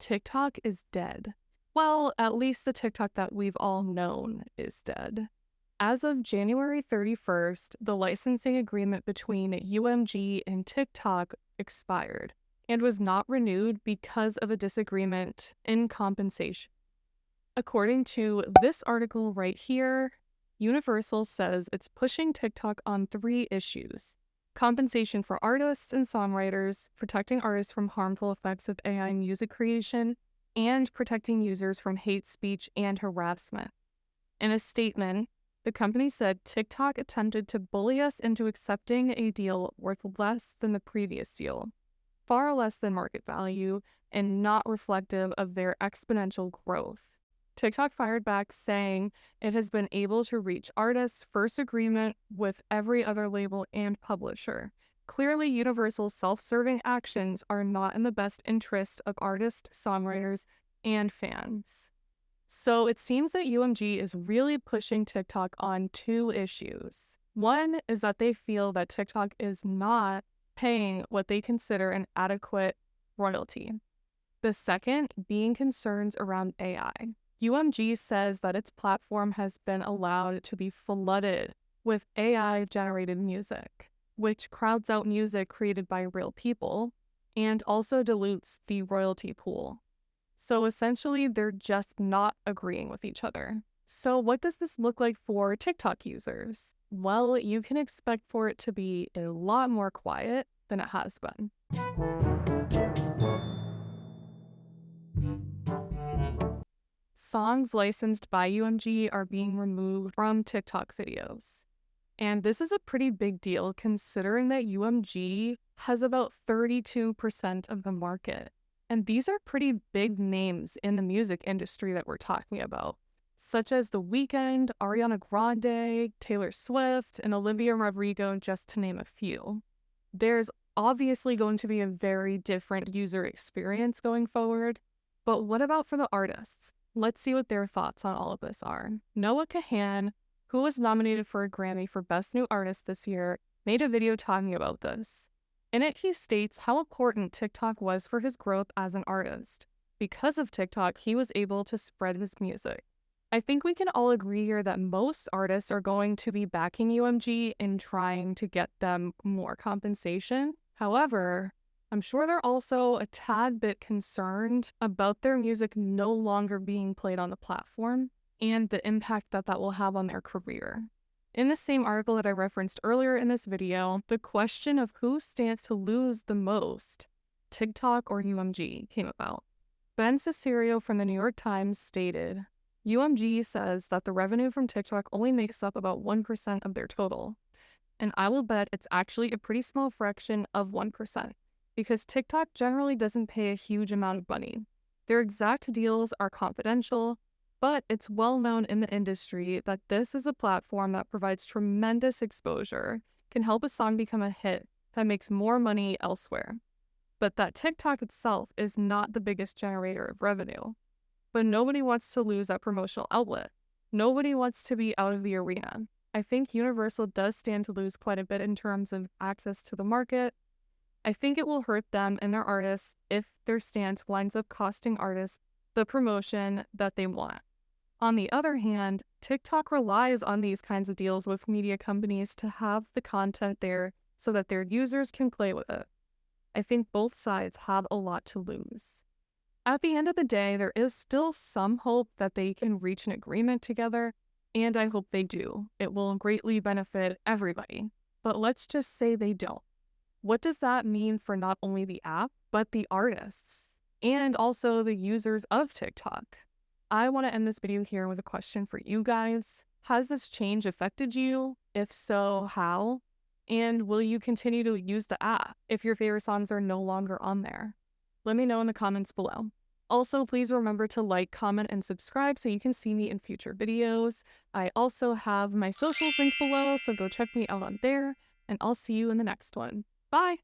TikTok is dead. Well, at least the TikTok that we've all known is dead. As of January 31st, the licensing agreement between UMG and TikTok expired and was not renewed because of a disagreement in compensation. According to this article right here, Universal says it's pushing TikTok on three issues: compensation for artists and songwriters, protecting artists from harmful effects of AI music creation, and protecting users from hate speech and harassment. In a statement, the company said TikTok attempted to bully us into accepting a deal worth less than the previous deal, far less than market value, and not reflective of their exponential growth. TikTok fired back saying it has been able to reach artists' first agreement with every other label and publisher. Clearly, Universal's self-serving actions are not in the best interest of artists, songwriters, and fans. So it seems that UMG is really pushing TikTok on two issues. One is that they feel that TikTok is not paying what they consider an adequate royalty. The second being concerns around AI. UMG says that its platform has been allowed to be flooded with AI-generated music, which crowds out music created by real people and also dilutes the royalty pool. So essentially, they're just not agreeing with each other. So what does this look like for TikTok users? Well, you can expect for it to be a lot more quiet than it has been. Songs licensed by UMG are being removed from TikTok videos. And this is a pretty big deal considering that UMG has about 32% of the market. And these are pretty big names in the music industry that we're talking about, such as The Weeknd, Ariana Grande, Taylor Swift, and Olivia Rodrigo, just to name a few. There's obviously going to be a very different user experience going forward, but what about for the artists? Let's see what their thoughts on all of this are. Noah Kahan, who was nominated for a Grammy for Best New Artist this year, made a video talking about this. In it, he states how important TikTok was for his growth as an artist. Because of TikTok, he was able to spread his music. I think we can all agree here that most artists are going to be backing UMG and trying to get them more compensation. However, I'm sure they're also a tad bit concerned about their music no longer being played on the platform and the impact that that will have on their career. In the same article that I referenced earlier in this video, the question of who stands to lose the most, TikTok or UMG, came about. Ben Cesario from the New York Times stated, UMG says that the revenue from TikTok only makes up about 1% of their total. And I will bet it's actually a pretty small fraction of 1%. Because TikTok generally doesn't pay a huge amount of money. Their exact deals are confidential, but it's well known in the industry that this is a platform that provides tremendous exposure, can help a song become a hit that makes more money elsewhere. But that TikTok itself is not the biggest generator of revenue. But nobody wants to lose that promotional outlet. Nobody wants to be out of the arena. I think Universal does stand to lose quite a bit in terms of access to the market. I think it will hurt them and their artists if their stance winds up costing artists the promotion that they want. On the other hand, TikTok relies on these kinds of deals with media companies to have the content there so that their users can play with it. I think both sides have a lot to lose. At the end of the day, there is still some hope that they can reach an agreement together, and I hope they do. It will greatly benefit everybody. But let's just say they don't. What does that mean for not only the app, but the artists and also the users of TikTok? I want to end this video here with a question for you guys. Has this change affected you? If so, how? And will you continue to use the app if your favorite songs are no longer on there? Let me know in the comments below. Also, please remember to like, comment, and subscribe so you can see me in future videos. I also have my socials linked below, so go check me out on there, and I'll see you in the next one. Bye!